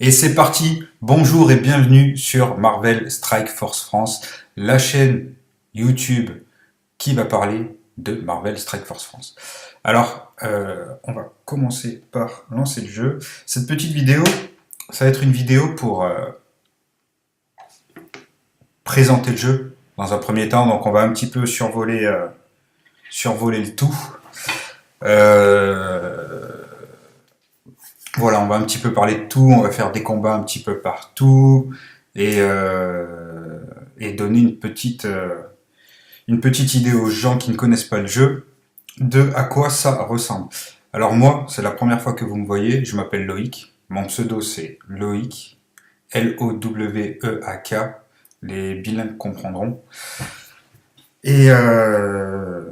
Et c'est parti, bonjour et bienvenue sur Marvel Strike Force France, la chaîne YouTube qui va parler de Marvel Strike Force France. Alors, on va commencer par lancer le jeu. Cette petite vidéo, ça va être une vidéo pour présenter le jeu dans un premier temps. Donc on va un petit peu survoler le tout. Euh, Voilà, on va un petit peu parler de tout, on va faire des combats un petit peu partout et donner une petite idée aux gens qui ne connaissent pas le jeu de à quoi ça ressemble. Alors moi, c'est la première fois que vous me voyez, je m'appelle Loïc, mon pseudo c'est Loïc, Loweak, les bilingues comprendront. Et, euh,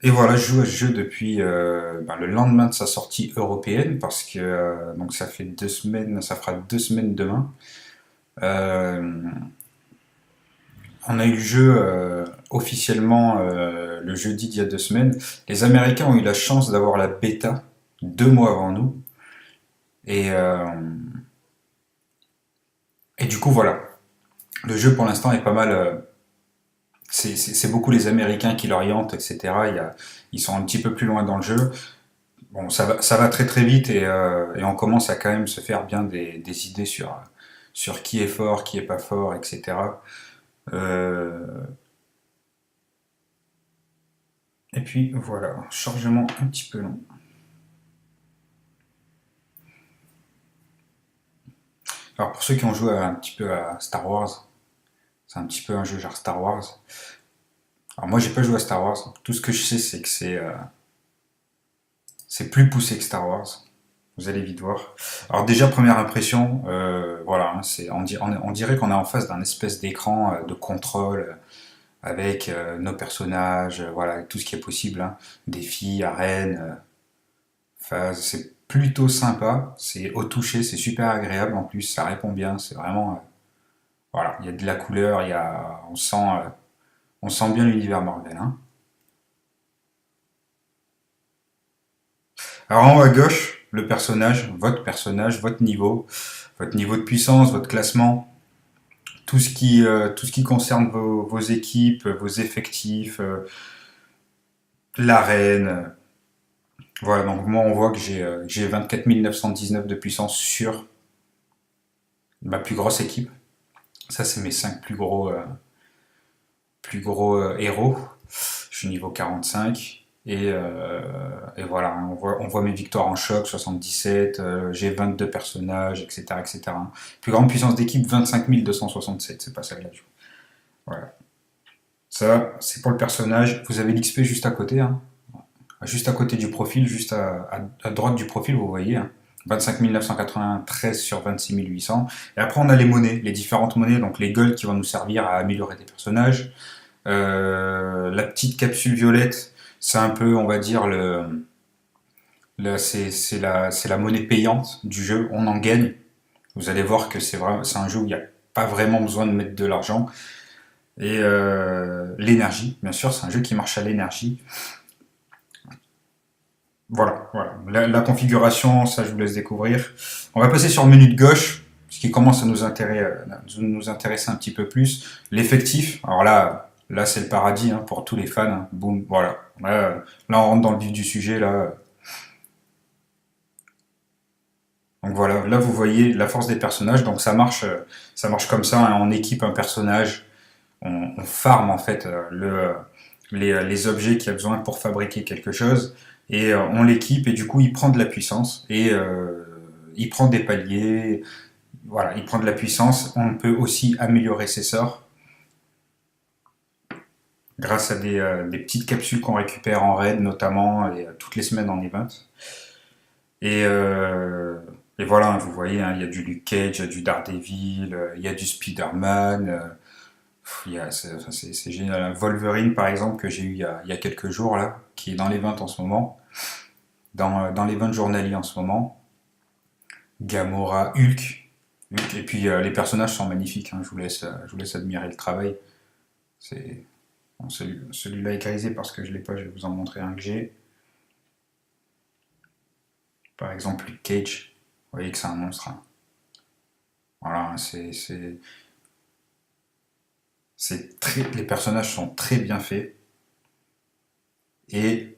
et voilà, je joue à ce jeu depuis le lendemain de sa sortie européenne, parce que donc ça fait 2 semaines, ça fera 2 semaines demain. Euh, on a eu le jeu officiellement le jeudi d'il y a 2 semaines. Les Américains ont eu la chance d'avoir la bêta 2 mois avant nous. Et, euh, et du coup, voilà. Le jeu pour l'instant est pas mal. C'est beaucoup les Américains qui l'orientent, etc. Ils sont un petit peu plus loin dans le jeu. Bon, ça va très très vite et on commence à quand même se faire bien des idées sur qui est fort, qui est pas fort, etc. Euh, et puis voilà, chargement un petit peu long. Alors pour ceux qui ont joué un petit peu à Star Wars, c'est un petit peu un jeu genre Star Wars. Alors moi j'ai pas joué à Star Wars, tout ce que je sais c'est que c'est plus poussé que Star Wars. Vous allez vite voir. Alors déjà première impression, voilà, hein, on dirait qu'on est en face d'un espèce d'écran de contrôle avec nos personnages, voilà, tout ce qui est possible, hein, défis, arènes. Enfin, c'est plutôt sympa, c'est au toucher, c'est super agréable en plus, ça répond bien, c'est vraiment, voilà, il y a de la couleur, on sent bien l'univers Marvel, hein. Alors en haut à gauche, le personnage, votre niveau de puissance, votre classement, tout ce qui concerne vos équipes, vos effectifs, l'arène. Voilà, donc moi on voit que j'ai 24 919 de puissance sur ma plus grosse équipe. Ça c'est mes 5 plus gros héros. Je suis niveau 45. Et voilà, hein, on voit mes victoires en choc, 77, j'ai 22 personnages, etc. etc. Plus grande puissance d'équipe, 25 267, c'est pas celle-là. Voilà. Ça, c'est pour le personnage. Vous avez l'XP juste à côté, hein. Juste à côté du profil, juste à droite du profil, vous voyez, hein. 25 993 sur 26 800. Et après, on a les monnaies, les différentes monnaies, donc les golds qui vont nous servir à améliorer des personnages. La petite capsule violette, c'est un peu, on va dire, c'est la monnaie payante du jeu. On en gagne. Vous allez voir que c'est un jeu où il n'y a pas vraiment besoin de mettre de l'argent. Et l'énergie, bien sûr, c'est un jeu qui marche à l'énergie. Voilà, voilà. La configuration, ça je vous laisse découvrir. On va passer sur le menu de gauche, ce qui commence à nous intéresser un petit peu plus. L'effectif, alors là c'est le paradis hein, pour tous les fans. Hein. Boum, voilà. Là on rentre dans le vif du sujet. Là. Donc voilà, là vous voyez la force des personnages. Donc ça marche comme ça. Hein. On équipe un personnage, on farm en fait les objets qu'il y a besoin pour fabriquer quelque chose et on l'équipe et du coup il prend de la puissance et il prend des paliers, voilà, il prend de la puissance. On peut aussi améliorer ses sorts grâce à des petites capsules qu'on récupère en raid notamment et toutes les semaines en event. Et, euh, et voilà, vous voyez, hein, il y a du Luke Cage, il y a du Daredevil, il y a du Spider-Man. C'est génial. Wolverine, par exemple, que j'ai eu il y a quelques jours, là, qui est dans les ventes en ce moment, dans les ventes journaliers en ce moment. Gamora, Hulk. Et puis les personnages sont magnifiques, hein, je vous laisse admirer le travail. C'est, bon, celui-là est grisé parce que je ne l'ai pas, je vais vous en montrer un que j'ai. Par exemple, Luke Cage, vous voyez que c'est un monstre, hein. Voilà, les personnages sont très bien faits et,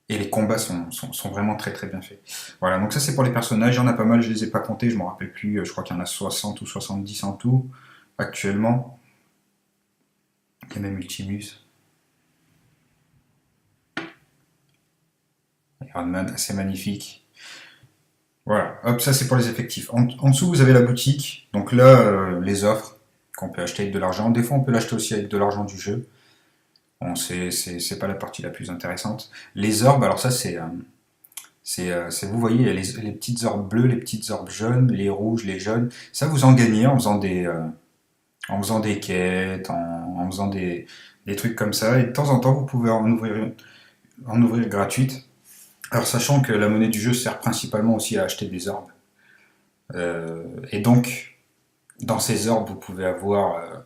et les combats sont vraiment très très bien faits. Voilà, donc ça c'est pour les personnages, il y en a pas mal, je les ai pas comptés, je me rappelle plus, je crois qu'il y en a 60 ou 70 en tout actuellement. Il y a même Ultimus, Iron Man, assez magnifique. Voilà, hop, ça c'est pour les effectifs. En dessous, vous avez la boutique. Donc là, les offres qu'on peut acheter avec de l'argent. Des fois, on peut l'acheter aussi avec de l'argent du jeu. Bon, c'est pas la partie la plus intéressante. Les orbes, alors ça, vous voyez, il y a les petites orbes bleues, les petites orbes jaunes, les rouges, les jaunes. Ça, vous en gagnez en faisant des quêtes, en faisant des trucs comme ça. Et de temps en temps, vous pouvez en ouvrir gratuite. Alors, sachant que la monnaie du jeu sert principalement aussi à acheter des orbes. Et donc, dans ces orbes, vous pouvez avoir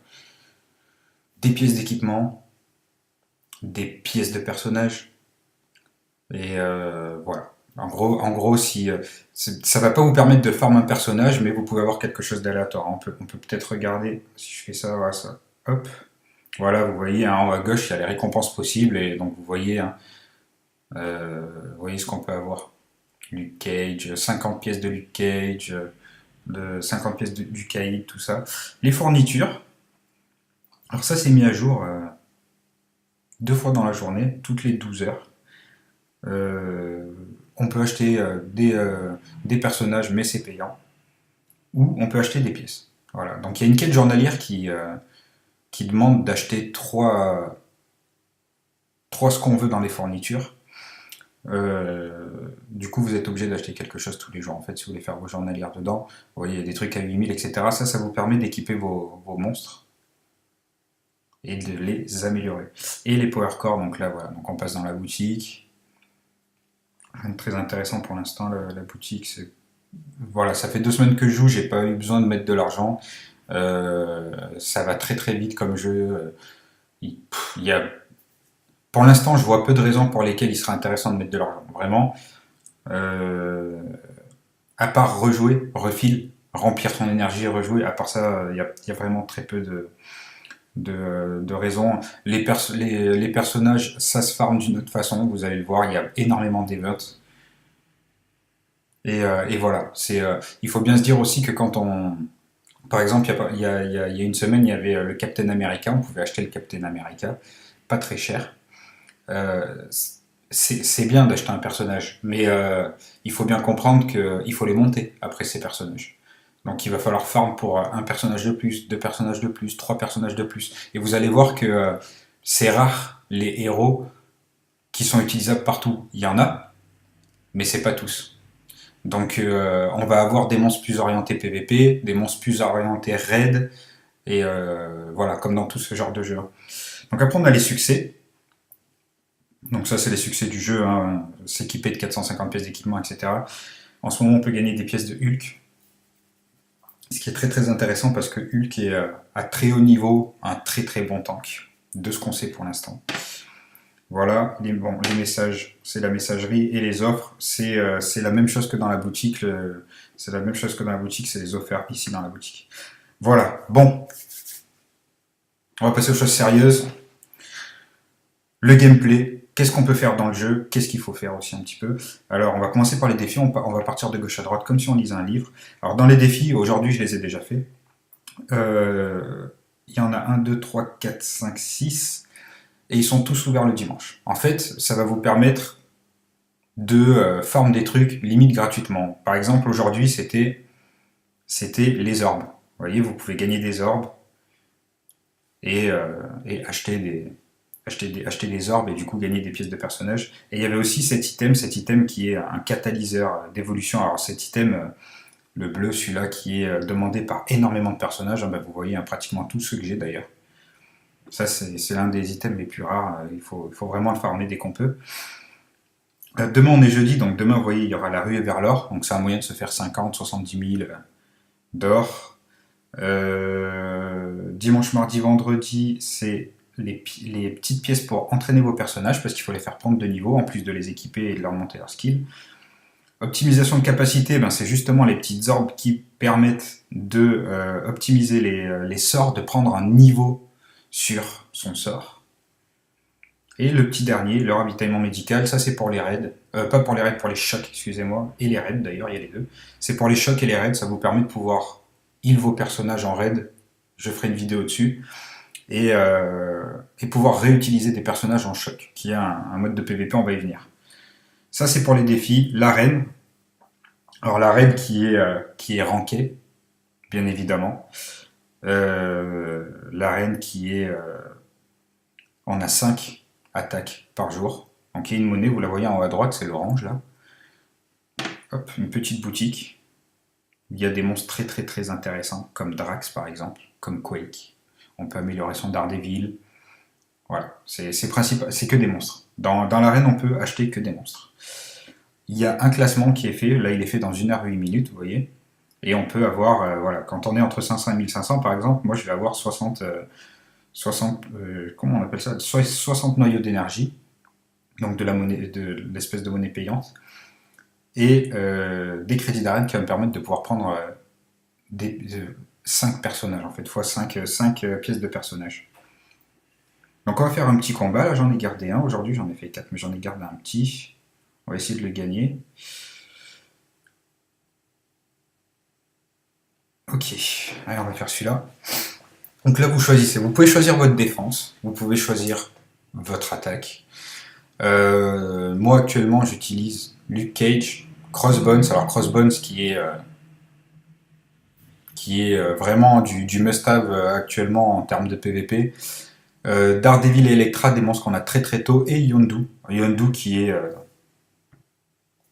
des pièces d'équipement, des pièces de personnages, et voilà. En gros, si ça va pas vous permettre de farm un personnage, mais vous pouvez avoir quelque chose d'aléatoire. On peut peut-être regarder si je fais ça, voilà, ça. Hop, voilà, vous voyez, hein, en haut à gauche, il y a les récompenses possibles, et donc vous voyez ce qu'on peut avoir. Luke Cage, 50 pièces de Luke Cage, de 50 pièces du caïd, tout ça. Les fournitures, alors ça c'est mis à jour deux fois dans la journée, toutes les 12 heures. Euh, on peut acheter des personnages, mais c'est payant. Ou on peut acheter des pièces. Voilà. Donc il y a une quête journalière qui demande d'acheter trois ce qu'on veut dans les fournitures. Du coup, vous êtes obligé d'acheter quelque chose tous les jours, en fait, si vous voulez faire vos journalières dedans. Vous voyez, il y a des trucs à 8000, etc. Ça vous permet d'équiper vos monstres et de les améliorer. Et les power core, donc là, voilà. Donc on passe dans la boutique. Rien de très intéressant pour l'instant, la boutique. Voilà, ça fait 2 semaines que je joue, j'ai pas eu besoin de mettre de l'argent. Ça va très très vite comme jeu. Il y a, pour l'instant, je vois peu de raisons pour lesquelles il serait intéressant de mettre de l'argent. Vraiment, euh, à part rejouer, refill, remplir son énergie, rejouer. À part ça, il y a vraiment très peu de raisons. Les personnages, ça se farm d'une autre façon. Vous allez le voir, il y a énormément d'events. Et voilà, il faut bien se dire aussi que par exemple, il y a une semaine, il y avait le Captain America, on pouvait acheter le Captain America, pas très cher. Euh, c'est bien d'acheter un personnage, mais il faut bien comprendre qu'il faut les monter après ces personnages. Donc il va falloir farm pour un personnage de plus, deux personnages de plus, trois personnages de plus. Et vous allez voir que c'est rare les héros qui sont utilisables partout. Il y en a, mais c'est pas tous. Donc on va avoir des monstres plus orientés PVP, des monstres plus orientés raid, et voilà, comme dans tout ce genre de jeu. Donc après on a les succès. Donc ça c'est les succès du jeu, hein, s'équiper de 450 pièces d'équipement, etc. En ce moment on peut gagner des pièces de Hulk, ce qui est très très intéressant parce que Hulk est à très haut niveau, un très très bon tank, de ce qu'on sait pour l'instant. Voilà, les messages, c'est la messagerie, et les offres, c'est la même chose que dans la boutique. C'est la même chose que dans la boutique, c'est les offertes ici dans la boutique. Voilà, bon, on va passer aux choses sérieuses. Le gameplay, qu'est-ce qu'on peut faire dans le jeu, qu'est-ce qu'il faut faire aussi un petit peu. Alors, on va commencer par les défis, on va partir de gauche à droite comme si on lisait un livre. Alors, dans les défis, aujourd'hui, je les ai déjà faits. Il y en a 1, 2, 3, 4, 5, 6. Et ils sont tous ouverts le dimanche. En fait, ça va vous permettre de farm des trucs limite gratuitement. Par exemple, aujourd'hui, c'était les orbes. Vous voyez, vous pouvez gagner des orbes et acheter des orbes et du coup gagner des pièces de personnages. Et il y avait aussi cet item qui est un catalyseur d'évolution. Alors cet item, le bleu, celui-là qui est demandé par énormément de personnages, hein, bah, vous voyez, hein, pratiquement tous ceux que j'ai d'ailleurs. Ça, c'est l'un des items les plus rares. Il faut vraiment le farmer dès qu'on peut. Demain, on est jeudi, donc demain, vous voyez, il y aura la ruée vers l'or. Donc, c'est un moyen de se faire 50, 70 000 d'or. Dimanche, mardi, vendredi, c'est les petites pièces pour entraîner vos personnages, parce qu'il faut les faire prendre de niveau, en plus de les équiper et de leur monter leur skill. Optimisation de capacité, ben, c'est justement les petites orbes qui permettent de optimiser les sorts, de prendre un niveau sur son sort. Et le petit dernier, le ravitaillement médical, ça c'est pour les raids. Pas pour les raids, pour les chocs, excusez-moi. Et les raids d'ailleurs, il y a les deux. C'est pour les chocs et les raids, ça vous permet de pouvoir heal vos personnages en raid. Je ferai une vidéo dessus. Et pouvoir réutiliser des personnages en choc, qui est un mode de PvP, on va y venir. Ça c'est pour les défis. L'arène. Alors l'arène qui est rankée, bien évidemment. L'arène qui est... on a 5 attaques par jour. Donc il y a une monnaie, vous la voyez en haut à droite, c'est l'orange là. Hop, une petite boutique. Il y a des monstres très très très intéressants, comme Drax par exemple, comme Quake. On peut améliorer son Daredevil. Voilà, c'est que des monstres. Dans l'arène, on peut acheter que des monstres. Il y a un classement qui est fait, là il est fait dans 1 heure et 8 minutes, vous voyez. Et on peut avoir, voilà, quand on est entre 500 et 1500 par exemple, moi je vais avoir 60 comment on appelle ça 60 noyaux d'énergie, donc de la monnaie, de l'espèce de monnaie payante, et des crédits d'arène qui va me permettre de pouvoir prendre 5 personnages en fait, fois 5 pièces de personnages. Donc on va faire un petit combat, là j'en ai gardé un, aujourd'hui j'en ai fait 4, mais j'en ai gardé un petit. On va essayer de le gagner. Ok, allez on va faire celui-là. Donc là vous choisissez, vous pouvez choisir votre défense, vous pouvez choisir votre attaque. Moi actuellement j'utilise Luke Cage, Crossbones, alors Crossbones qui est vraiment du must-have actuellement en termes de PvP. Daredevil et Elektra, des monstres qu'on a très très tôt, et Yondu. Yondu qui est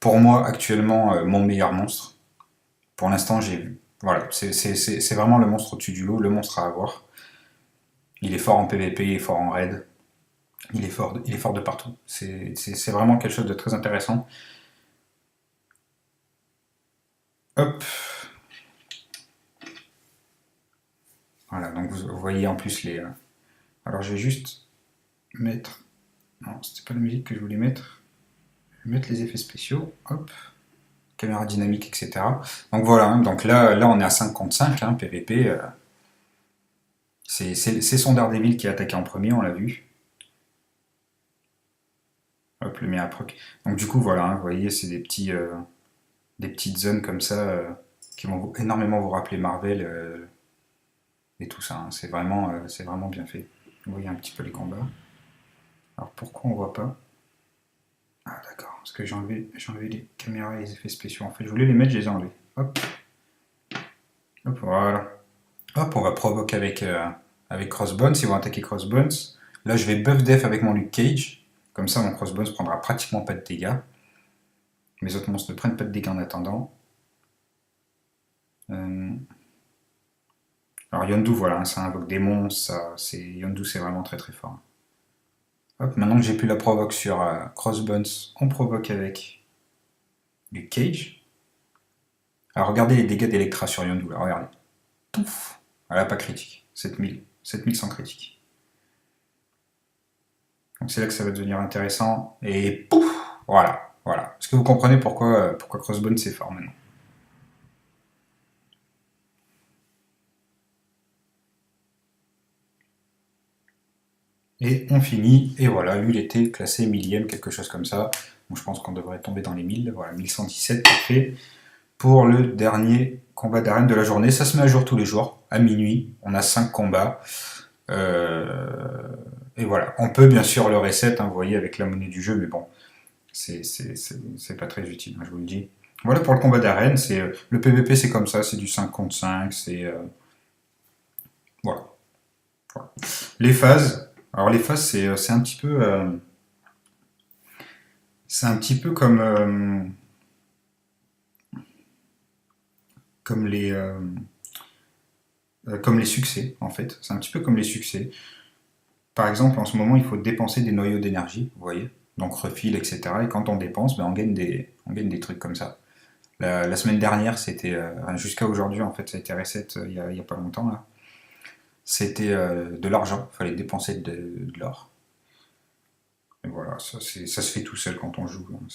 pour moi actuellement mon meilleur monstre. Pour l'instant, voilà, c'est vraiment le monstre au-dessus du lot, le monstre à avoir. Il est fort en PvP, il est fort en raid, il est fort de partout. C'est vraiment quelque chose de très intéressant. Hop. Voilà, donc vous voyez en plus les... Alors je vais juste mettre... Non, c'était pas la musique que je voulais mettre. Je vais mettre les effets spéciaux. Hop. Caméra dynamique, etc. Donc voilà, hein, donc là on est à 5 contre 5, hein, PvP. C'est son Daredevil qui a attaqué en premier, on l'a vu. Hop, le mien à proc. Donc du coup voilà, hein, vous voyez, c'est des petites zones comme ça qui vont énormément vous rappeler Marvel et tout ça. Hein. C'est vraiment bien fait. Vous voyez un petit peu les combats. Alors pourquoi on voit pas? Ah d'accord, parce que j'ai enlevé les caméras et les effets spéciaux. En fait, je voulais les mettre, je les ai enlevés. Hop, hop, voilà. Hop, on va provoquer avec Crossbones. Ils vont attaquer Crossbones. Là, je vais buff def avec mon Luke Cage. Comme ça, mon Crossbones prendra pratiquement pas de dégâts. Mes autres monstres ne prennent pas de dégâts en attendant. Alors Yondu, voilà, hein, ça invoque des monstres. Yondu, c'est vraiment très très fort. Hop, maintenant que j'ai pu la provoque sur Crossbones, on provoque avec Luke Cage. Alors regardez les dégâts d'Electra sur Yondu, là, regardez. Pouf, voilà, pas critique. 7100 critique. Donc c'est là que ça va devenir intéressant. Et pouf, voilà. Est-ce que vous comprenez pourquoi Crossbones c'est fort maintenant? Et on finit, et voilà, lui il était classé millième, quelque chose comme ça. Donc je pense qu'on devrait tomber dans les 1000, voilà, 1117 parfait. Pour le dernier combat d'arène de la journée, ça se met à jour tous les jours, à minuit, on a 5 combats. Et voilà, on peut bien sûr le reset, hein, vous voyez, avec la monnaie du jeu, mais bon, c'est pas très utile, hein, je vous le dis. Voilà pour le combat d'arène, le PVP c'est comme ça, c'est du 5 contre 5, voilà. Les phases, alors les phases c'est un petit peu comme comme les succès en fait, c'est un petit peu comme les succès. Par exemple, en ce moment, il faut dépenser des noyaux d'énergie, vous voyez, donc refill, etc. Et quand on dépense, ben, on gagne des trucs comme ça. La semaine dernière, c'était jusqu'à aujourd'hui, en fait, ça a été reset il y a pas longtemps là. C'était de l'argent, il fallait dépenser de l'or. Et voilà, ça se fait tout seul quand on joue. Hein,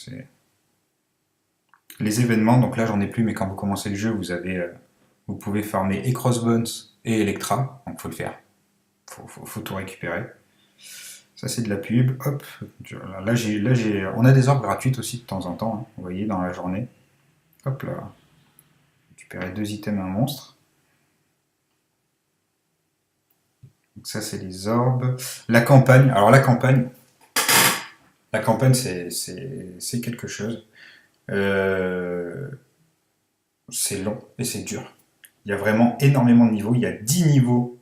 Les événements, donc là j'en ai plus, mais quand vous commencez le jeu, vous pouvez farmer et Crossbones et Electra, donc faut le faire, faut tout récupérer. Ça c'est de la pub, hop. On a des orbes gratuites aussi de temps en temps, hein, vous voyez, dans la journée. Hop là, récupérer 2 items et un monstre. Donc ça c'est les orbes. La campagne, alors la campagne c'est quelque chose. Euh, c'est long et c'est dur. Il y a vraiment énormément de niveaux, il y a 10 niveaux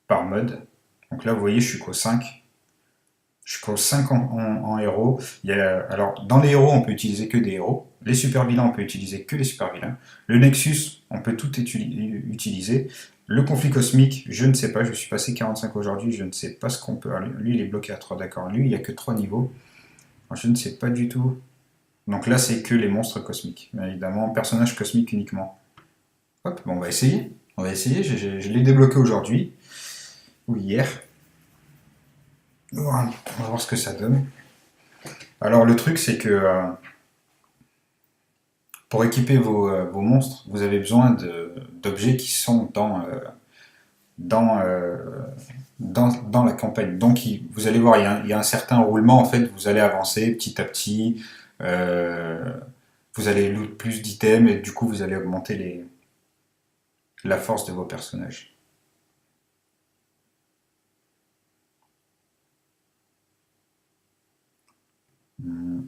par mode. Donc là vous voyez je suis qu'au 5. Je suis qu'au 5 en héros. Alors, dans les héros, on peut utiliser que des héros. Les super vilains, on peut utiliser que les super vilains. Le Nexus, on peut tout utiliser. Le conflit cosmique, je ne sais pas. Je suis passé 45 aujourd'hui. Je ne sais pas ce qu'on peut. Lui, il est bloqué à 3, d'accord. Lui, il n'y a que 3 niveaux. Alors, je ne sais pas du tout. Donc là, c'est que les monstres cosmiques. Bien évidemment, personnages cosmiques uniquement. Hop, bon, on va essayer. On va essayer. Je l'ai débloqué aujourd'hui. Ou hier. On va voir ce que ça donne. Alors, le truc, c'est que. Pour équiper vos monstres, vous avez besoin d'objets qui sont dans, euh, dans la campagne. Donc vous allez voir, il y a un certain roulement, en fait, vous allez avancer petit à petit, euh, vous allez loot plus d'items et du coup vous allez augmenter la force de vos personnages. Hmm.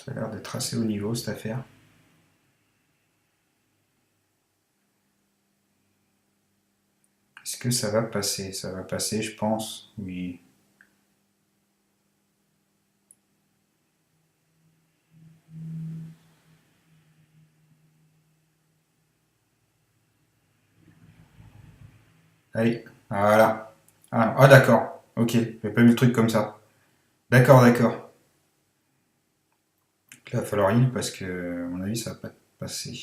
Ça a l'air d'être assez haut niveau cette affaire. Est-ce que ça va passer? Ça va passer, je pense. Oui. Allez, voilà. Ah, d'accord. Ok, j'ai pas vu le truc comme ça. D'accord, d'accord. Là, il va falloir heal parce que, à mon avis, ça va pas passer.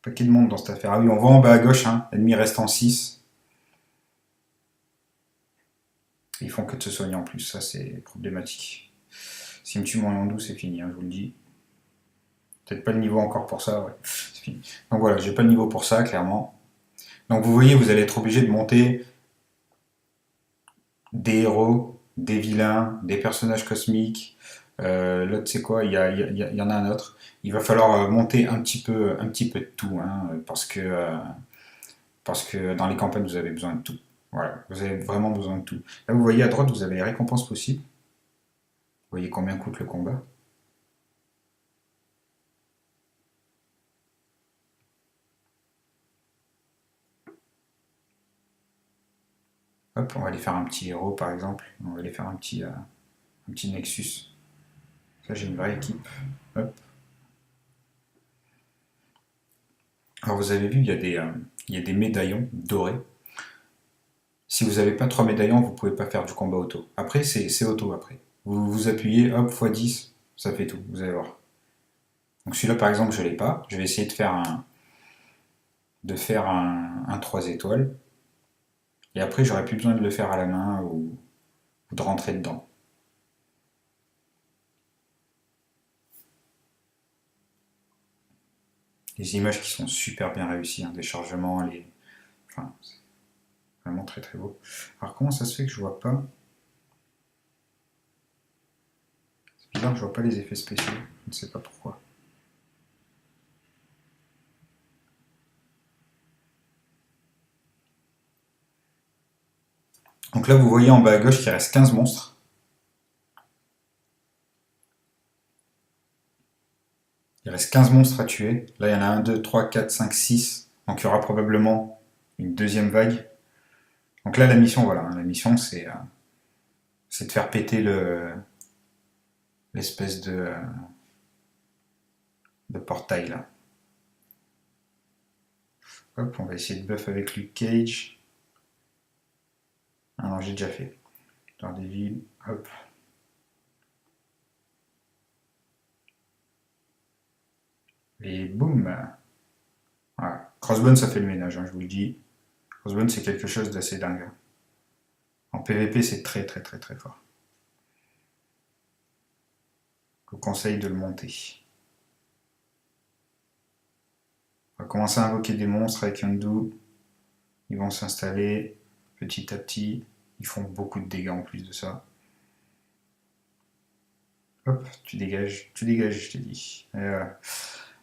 Paquet de monde dans cette affaire. Ah oui, on voit en bas à gauche, hein. Ennemi restant 6. Ils font que de se soigner en plus. Ça, c'est problématique. S'ils me tuent mon Yondu, c'est fini, hein, je vous le dis. Peut-être pas le niveau encore pour ça, ouais. C'est fini. Donc voilà, j'ai pas le niveau pour ça, clairement. Donc vous voyez, vous allez être obligé de monter des héros, des vilains, des personnages cosmiques. L'autre, c'est quoi? Il y en a un autre. Il va falloir monter un petit peu de tout, hein, parce que dans les campagnes, vous avez besoin de tout. Voilà, vous avez vraiment besoin de tout. Là, vous voyez à droite, vous avez les récompenses possibles. Vous voyez combien coûte le combat. Hop, on va aller faire un petit héros, par exemple. On va aller faire un petit Nexus. Ça, j'ai une vraie équipe. Hop. Alors, vous avez vu, il y a des médaillons dorés. Si vous n'avez pas 3 médaillons, vous ne pouvez pas faire du combat auto. Après, c'est auto, après. Vous appuyez, hop, x10, ça fait tout, vous allez voir. Donc celui-là, par exemple, je ne l'ai pas. Je vais essayer de faire un 3 étoiles. Et après, j'aurai plus besoin de le faire à la main ou de rentrer dedans. Les images qui sont super bien réussies, hein, des chargements, enfin, c'est vraiment très très beau. Alors comment ça se fait que je vois pas? C'est bizarre, je vois pas les effets spéciaux. Je ne sais pas pourquoi. Donc là, vous voyez en bas à gauche qu'il reste 15 monstres. Il reste 15 monstres à tuer. Là, il y en a un, 2, 3, 4, 5, 6. Donc il y aura probablement une deuxième vague. Donc là, la mission, voilà. La mission, c'est de faire péter l'espèce de portail là. Hop, on va essayer de buff avec Luke Cage. Ah non, j'ai déjà fait. Daredevil, hop. Et boum. Crossbone, ça fait le ménage, hein, je vous le dis. Crossbone, c'est quelque chose d'assez dingue, hein. En PvP, c'est très très très très fort. Je vous conseille de le monter. On va commencer à invoquer des monstres avec Yondu. Ils vont s'installer petit à petit. Ils font beaucoup de dégâts en plus de ça. Hop, tu dégages, je t'ai dit. Et voilà.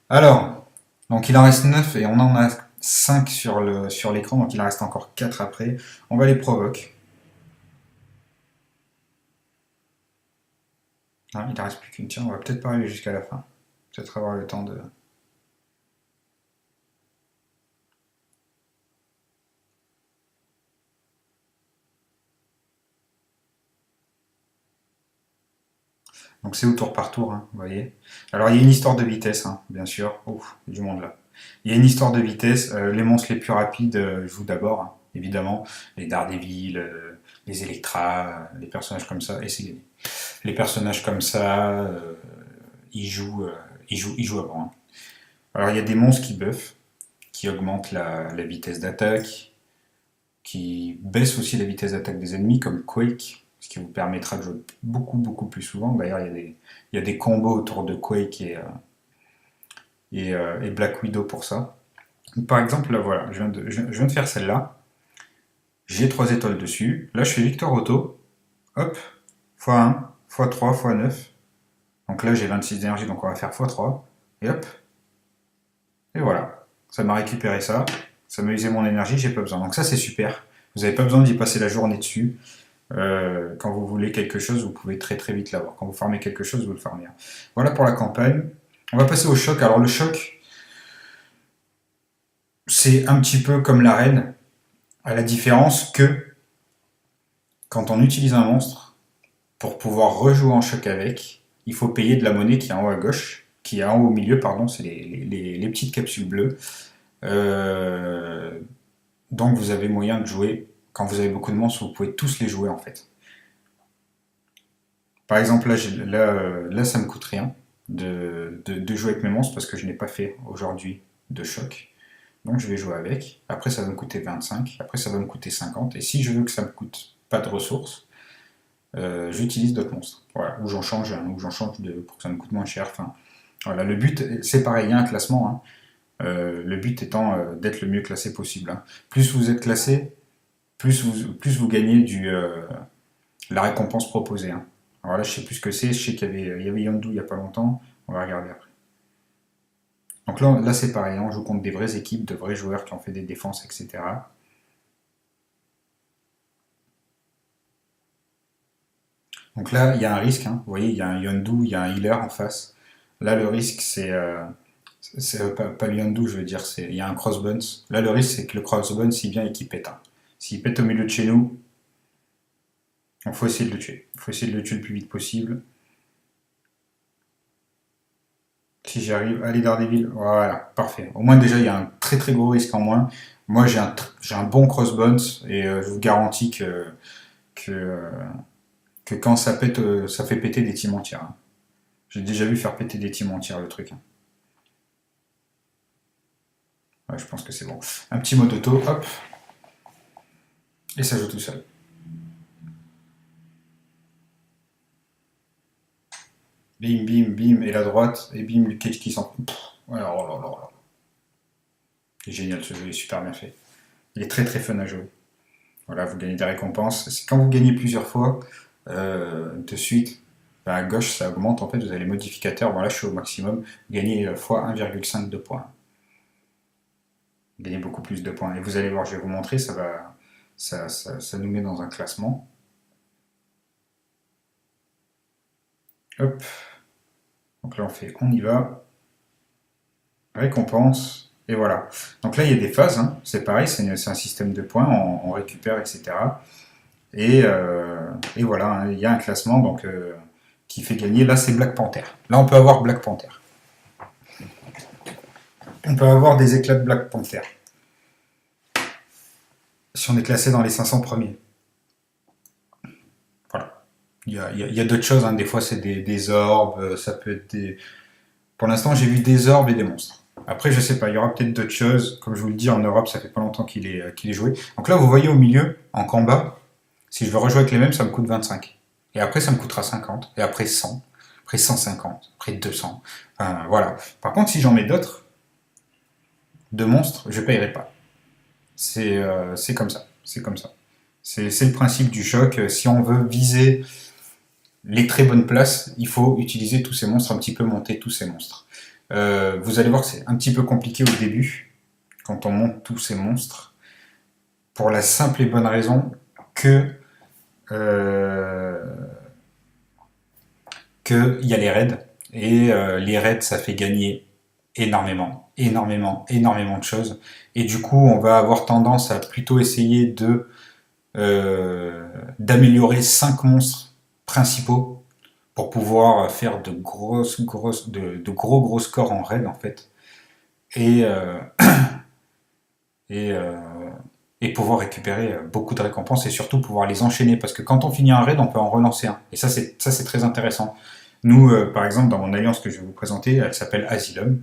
Alors, donc il en reste 9 et on en a 5 sur l'écran, donc il en reste encore 4 après. On va les provoquer. Ah, il en reste plus qu'une, tiens, on va peut-être pas arriver jusqu'à la fin. Peut-être avoir le temps de... Donc c'est au tour par tour, hein, vous voyez. Alors il y a une histoire de vitesse, hein, bien sûr. Ouf, il y a du monde là. Il y a une histoire de vitesse. Les monstres les plus rapides jouent d'abord, hein, évidemment. Les Daredevil, les Elektra, les personnages comme ça, et c'est gagné. Les personnages comme ça, ils jouent avant, hein. Alors il y a des monstres qui buffent, qui augmentent la vitesse d'attaque, qui baissent aussi la vitesse d'attaque des ennemis, comme Quake, ce qui vous permettra de jouer beaucoup beaucoup plus souvent. D'ailleurs, il y a des combos autour de Quake et Black Widow pour ça. Par exemple, là voilà, je viens de faire celle-là. J'ai 3 étoiles dessus. Là, je fais Victor Auto. Hop, x1, x3, x9. Donc là, j'ai 26 d'énergie, donc on va faire x3. Et hop, et voilà. Ça m'a récupéré ça. Ça m'a usé mon énergie, j'ai pas besoin. Donc ça, c'est super. Vous n'avez pas besoin d'y passer la journée dessus. Quand vous voulez quelque chose, vous pouvez très très vite l'avoir. Quand vous farmez quelque chose, vous le farmez. Voilà pour la campagne. On va passer au choc. Alors le choc, c'est un petit peu comme l'arène, à la différence que quand on utilise un monstre, pour pouvoir rejouer en choc avec, il faut payer de la monnaie qui est en haut à gauche, qui est en haut au milieu, pardon, c'est les petites capsules bleues. Euh, donc vous avez moyen de jouer, quand vous avez beaucoup de monstres, vous pouvez tous les jouer en fait. Par exemple, là ça me coûte rien de jouer avec mes monstres parce que je n'ai pas fait aujourd'hui de choc. Donc je vais jouer avec. Après ça va me coûter 25, après ça va me coûter 50. Et si je veux que ça me coûte pas de ressources, j'utilise d'autres monstres. Voilà, ou j'en change un, ou j'en change pour que ça me coûte moins cher. Enfin, voilà, le but, c'est pareil, il y a un classement, hein. Le but étant d'être le mieux classé possible, hein. Plus vous êtes classé, plus vous gagnez la récompense proposée, hein. Alors là, je sais plus ce que c'est, je sais qu'il y avait Yondu il n'y a pas longtemps, on va regarder après. Donc là c'est pareil, hein, on joue contre des vraies équipes, de vrais joueurs qui ont fait des défenses, etc. Donc là, il y a un risque, hein. Vous voyez, il y a un Yondu, il y a un healer en face. Là, le risque, pas le Yondu, je veux dire, il y a un crossbones. Là, le risque, c'est que le crossbones, s'il vient et qu'il pète, hein. S'il pète au milieu de chez nous, il faut essayer de le tuer. Il faut essayer de le tuer le plus vite possible. Si j'y arrive, allez Daredevil, voilà, parfait. Au moins déjà il y a un très très gros risque en moins. Moi j'ai un bon crossbones et je vous garantis que, euh, que quand ça pète, ça fait péter des teams entières, hein. J'ai déjà vu faire péter des teams entières le truc, hein. Ouais, je pense que c'est bon. Un petit mode auto, hop, et ça joue tout seul. Bim, bim, bim, et la droite, et bim, le cage qui s'en... Voilà, oh là là là. C'est génial ce jeu, il est super bien fait. Il est très très fun à jouer. Voilà, vous gagnez des récompenses. Quand vous gagnez plusieurs fois de suite, à gauche ça augmente. En fait, vous avez les modificateurs. Voilà, je suis au maximum. Vous gagnez fois 1,5 de points. Vous gagnez beaucoup plus de points. Et vous allez voir, je vais vous montrer, ça nous met dans un classement. Hop. Donc là, on y va. Récompense. Et voilà. Donc là, il y a des phases, hein. C'est pareil, c'est un système de points. On récupère, etc. Et voilà, hein, il y a un classement donc, qui fait gagner. Là, c'est Black Panther. Là, on peut avoir Black Panther. On peut avoir des éclats de Black Panther. Si on est classé dans les 500 premiers. Voilà. Il y a d'autres choses, hein. Des fois, c'est des orbes. Ça peut être des... Pour l'instant, j'ai vu des orbes et des monstres. Après, je sais pas, il y aura peut-être d'autres choses. Comme je vous le dis, en Europe, ça fait pas longtemps qu'il est joué. Donc là, vous voyez au milieu, en combat, si je veux rejouer avec les mêmes, ça me coûte 25. Et après, ça me coûtera 50. Et après 100. Après 150. Après 200. Enfin, voilà. Par contre, si j'en mets d'autres, de monstres, je payerai pas. C'est comme ça. C'est comme ça. C'est le principe du choc. Si on veut viser les très bonnes places, il faut utiliser tous ces monstres, un petit peu monter tous ces monstres. Vous allez voir que c'est un petit peu compliqué au début, quand on monte tous ces monstres, pour la simple et bonne raison que euh, qu'il y a les raids, et les raids, ça fait gagner énormément, énormément, énormément de choses, et du coup, on va avoir tendance à plutôt essayer d'améliorer 5 monstres principaux pour pouvoir faire de gros scores en raid en fait et et, euh, et pouvoir récupérer beaucoup de récompenses et surtout pouvoir les enchaîner parce que quand on finit un raid on peut en relancer un et ça c'est très intéressant. Nous par exemple dans mon alliance que je vais vous présenter elle s'appelle Asylum.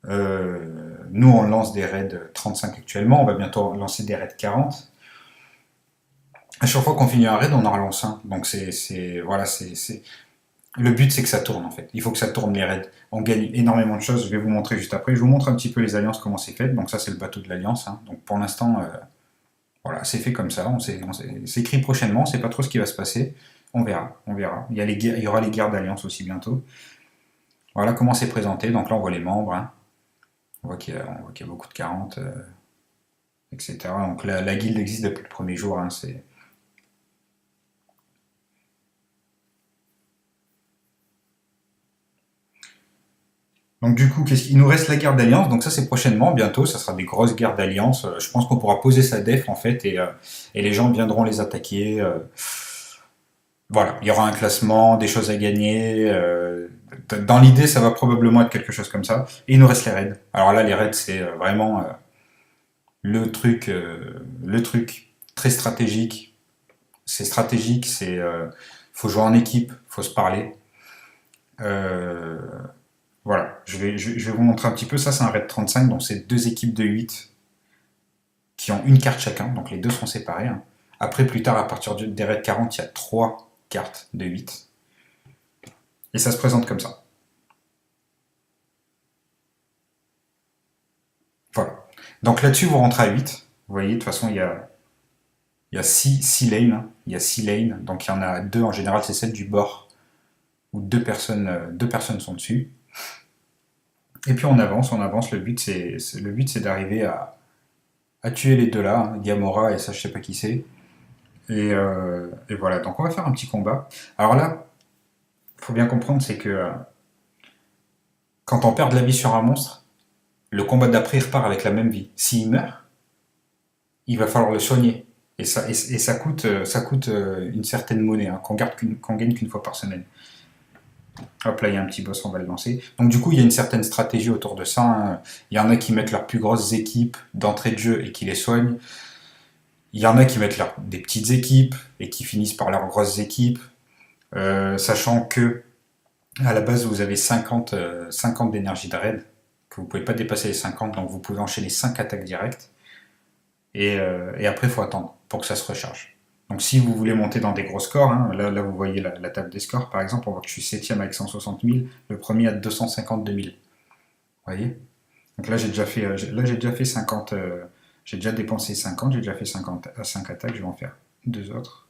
Nous on lance des raids 35 actuellement, on va bientôt lancer des raids 40. À chaque fois qu'on finit un raid, on en relance un. Donc voilà, le but c'est que ça tourne en fait. Il faut que ça tourne les raids. On gagne énormément de choses. Je vais vous montrer juste après. Je vous montre un petit peu les alliances comment c'est fait. Donc ça c'est le bateau de l'alliance. Hein. Donc pour l'instant, voilà, c'est fait comme ça. C'est écrit prochainement. On sait pas trop ce qui va se passer. On verra, on verra. Il y aura les guerres d'alliance aussi bientôt. Voilà comment c'est présenté. Donc là on voit les membres. Hein. On voit qu'il y a beaucoup de 40, etc. Donc la guilde existe depuis le premier jour. Hein. Donc du coup, il nous reste la guerre d'alliance, donc ça c'est prochainement, bientôt, ça sera des grosses guerres d'alliance. Je pense qu'on pourra poser sa def en fait et les gens viendront les attaquer. Voilà, il y aura un classement, des choses à gagner. Dans l'idée, ça va probablement être quelque chose comme ça. Et il nous reste les raids. Alors là, les raids, c'est vraiment le truc très stratégique. C'est stratégique, faut jouer en équipe, faut se parler. Euh, Voilà, je vais vous montrer un petit peu. Ça, c'est un raid 35, donc c'est deux équipes de 8 qui ont une carte chacun, donc les deux sont séparés. Hein. Après, plus tard, à partir des raids 40, il y a 3 cartes de 8. Et ça se présente comme ça. Voilà. Donc là-dessus, vous rentrez à 8. Vous voyez, de toute façon, il y a 6 lanes. Hein. Il y a 6 lanes, donc il y en a 2 en général, c'est celle du bord, où deux personnes sont dessus. Et puis on avance. Le but c'est d'arriver à tuer les deux là, hein, Gamora et ça je sais pas qui c'est. Et voilà, donc on va faire un petit combat. Alors là, il faut bien comprendre, c'est que quand on perd de la vie sur un monstre, le combat d'après il repart avec la même vie. S'il meurt, il va falloir le soigner. Et ça coûte une certaine monnaie, hein, qu'on gagne qu'une fois par semaine. Hop là, il y a un petit boss, on va le lancer. Donc du coup, il y a une certaine stratégie autour de ça. Hein. Il y en a qui mettent leurs plus grosses équipes d'entrée de jeu et qui les soignent. Il y en a qui mettent des petites équipes et qui finissent par leurs grosses équipes. Sachant que à la base, vous avez 50 d'énergie de raid, que vous ne pouvez pas dépasser les 50, donc vous pouvez enchaîner 5 attaques directes. Et après, il faut attendre pour que ça se recharge. Donc si vous voulez monter dans des gros scores, hein, là vous voyez la table des scores par exemple, on voit que je suis 7ème avec 160 000, le premier a 252 000. Vous voyez. Donc là j'ai déjà fait 50, j'ai déjà dépensé 50, j'ai déjà fait 50 à 5 attaques, je vais en faire deux autres.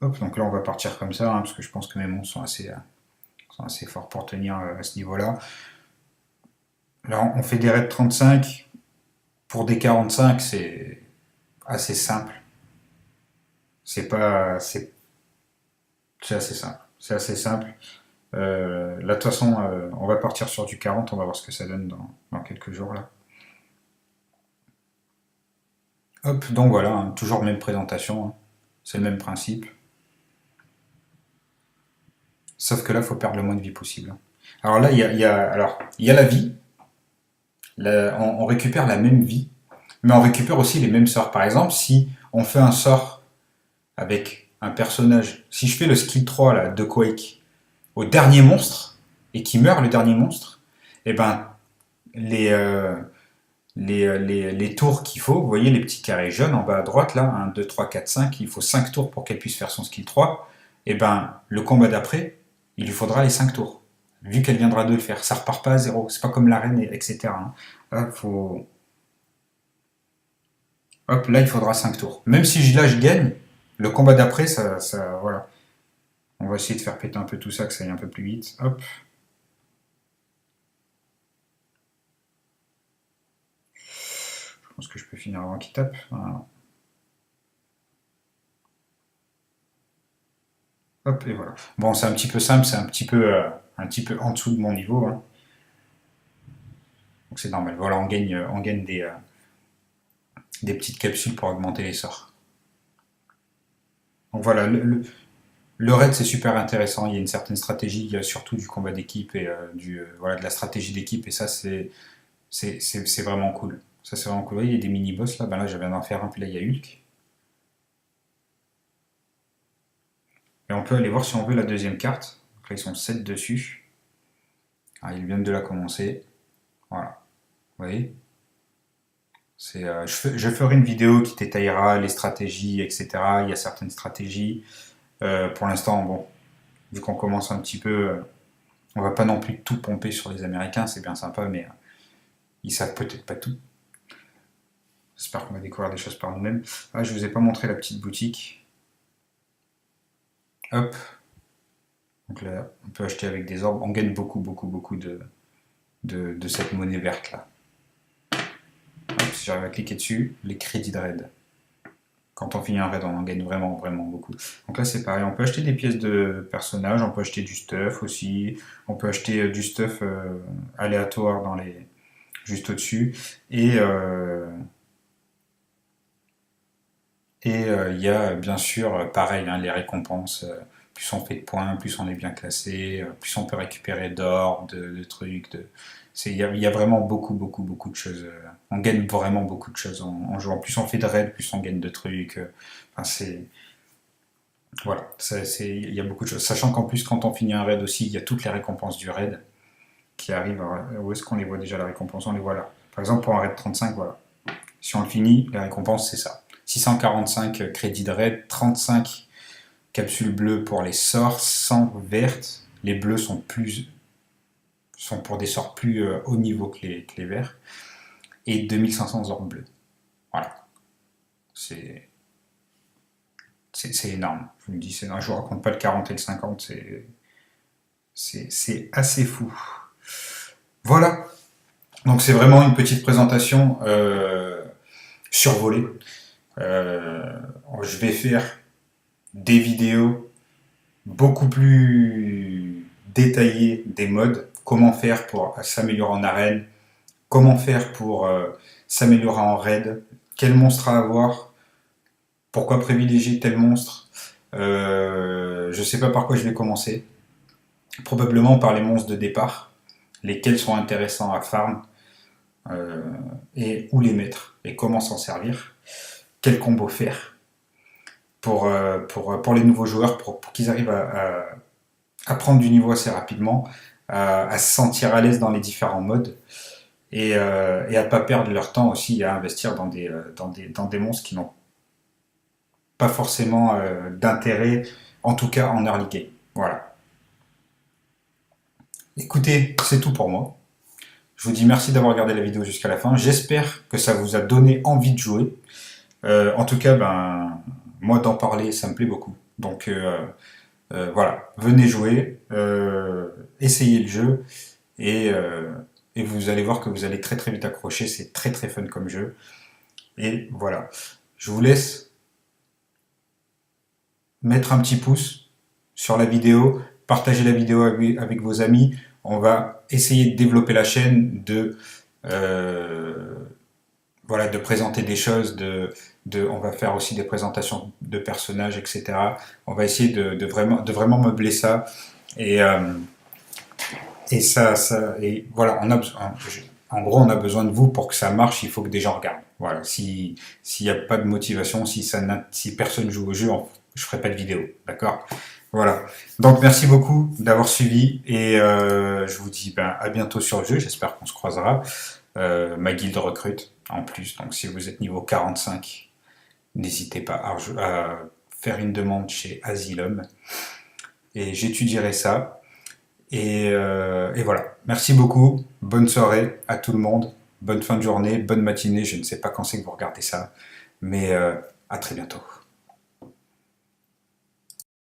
Hop, donc là on va partir comme ça, hein, parce que je pense que mes monstres sont assez forts pour tenir à ce niveau-là. Là on fait des raids 35, pour des 45 c'est assez simple. C'est pas, c'est assez simple. C'est assez simple. Là, de toute façon, on va partir sur du 40, on va voir ce que ça donne dans quelques jours là. Hop, donc voilà, hein, toujours même présentation, hein. C'est le même principe. Sauf que là, il faut perdre le moins de vie possible. Hein. Alors là, il y a la vie. On récupère la même vie, mais on récupère aussi les mêmes sorts. Par exemple, si on fait un sort avec un personnage, si je fais le skill 3 là, de Quake au dernier monstre, et qui meurt le dernier monstre, et ben les, les tours qu'il faut, vous voyez les petits carrés jaunes en bas à droite là, 1, 2, 3, 4, 5, il faut 5 tours pour qu'elle puisse faire son skill 3, et ben le combat d'après, il lui faudra les 5 tours. Vu qu'elle viendra de le faire, ça repart pas à zéro, c'est pas comme l'arène, etc. Hein. Là, faut... Hop, là il faudra 5 tours. Même si là je gagne, le combat d'après, voilà. On va essayer de faire péter un peu tout ça, que ça aille un peu plus vite. Hop. Je pense que je peux finir avant qu'il tape. Voilà. Hop, et voilà. Bon, c'est un petit peu simple, c'est un petit peu en dessous de mon niveau. Hein. Donc c'est normal. Voilà, on gagne des petites capsules pour augmenter les sorts. Donc voilà, le raid c'est super intéressant. Il y a une certaine stratégie, il y a surtout du combat d'équipe et voilà, de la stratégie d'équipe. Et ça, c'est vraiment cool. Ça, c'est vraiment cool. Vous voyez, il y a des mini-boss là. Ben là, je viens d'en faire un, puis là, il y a Hulk. Et on peut aller voir si on veut la deuxième carte. Donc là, ils sont 7 dessus. Ah, ils viennent de la commencer. Voilà. Vous voyez, je ferai une vidéo qui détaillera les stratégies, etc. Il y a certaines stratégies. Pour l'instant, bon, vu qu'on commence un petit peu, on va pas non plus tout pomper sur les Américains, c'est bien sympa, mais ils savent peut-être pas tout. J'espère qu'on va découvrir des choses par nous-mêmes. Ah, je vous ai pas montré la petite boutique. Hop. Donc là, on peut acheter avec des orbes. On gagne beaucoup, beaucoup, beaucoup de cette monnaie verte là. Hop, si j'arrive à cliquer dessus, les crédits de raid. Quand on finit un raid, on en gagne vraiment, vraiment beaucoup. Donc là, c'est pareil. On peut acheter des pièces de personnages, on peut acheter du stuff aussi. On peut acheter du stuff aléatoire dans les juste au-dessus. Et il y a bien sûr, pareil, hein, les récompenses. Plus on fait de points, plus on est bien classé, plus on peut récupérer d'or, de trucs. Il y a vraiment beaucoup, beaucoup, beaucoup de choses. On gagne vraiment beaucoup de choses en jouant. Plus on fait de raids, plus on gagne de trucs. Enfin, voilà, il y a beaucoup de choses. Sachant qu'en plus, quand on finit un raid aussi, il y a toutes les récompenses du raid qui arrivent. Où est-ce qu'on les voit déjà, la récompense? On les voit là. Par exemple, pour un raid 35, voilà. Si on le finit, la récompense, c'est ça. 645 crédits de raid, 35 capsules bleues pour les sorts, 100 vertes. Les bleus sont pour des sorts plus haut niveau que les verts. Et 2500 orbes bleus. Voilà. C'est énorme. Je vous le dis, c'est énorme. Je vous raconte pas le 40 et le 50, c'est assez fou. Voilà. Donc c'est vraiment une petite présentation survolée. Je vais faire des vidéos beaucoup plus détaillées des modes, comment faire pour s'améliorer en arène, comment faire pour s'améliorer en raid, quel monstre à avoir, pourquoi privilégier tel monstre. Je sais pas par quoi je vais commencer. Probablement par les monstres de départ, lesquels sont intéressants à farm, et où les mettre, et comment s'en servir, quel combo faire pour les nouveaux joueurs, pour qu'ils arrivent à prendre du niveau assez rapidement, à se sentir à l'aise dans les différents modes, et à pas perdre leur temps aussi à investir dans des monstres qui n'ont pas forcément d'intérêt, en tout cas en early game. Voilà. Écoutez, c'est tout pour moi. Je vous dis merci d'avoir regardé la vidéo jusqu'à la fin. J'espère que ça vous a donné envie de jouer. En tout cas, moi d'en parler, ça me plaît beaucoup. Donc voilà, venez jouer, essayez le jeu, et vous allez voir que vous allez très très vite accrocher. C'est très très fun comme jeu. Et voilà, je vous laisse mettre un petit pouce sur la vidéo, partager la vidéo avec vos amis. On va essayer de développer la chaîne, voilà, de présenter des choses, on va faire aussi des présentations de personnages, etc. On va essayer de vraiment meubler ça. Et et voilà, en gros, on a besoin de vous pour que ça marche. Il faut que des gens regardent. Voilà, s'il n'y a pas de motivation, si personne joue au jeu, je ferai pas de vidéo, d'accord? Voilà. Donc merci beaucoup d'avoir suivi et je vous dis à bientôt sur le jeu. J'espère qu'on se croisera. Ma guilde recrute en plus, donc si vous êtes niveau 45, n'hésitez pas à faire une demande chez Asylum et j'étudierai ça. Et voilà. Merci beaucoup. Bonne soirée à tout le monde. Bonne fin de journée, bonne matinée. Je ne sais pas quand c'est que vous regardez ça, mais à très bientôt.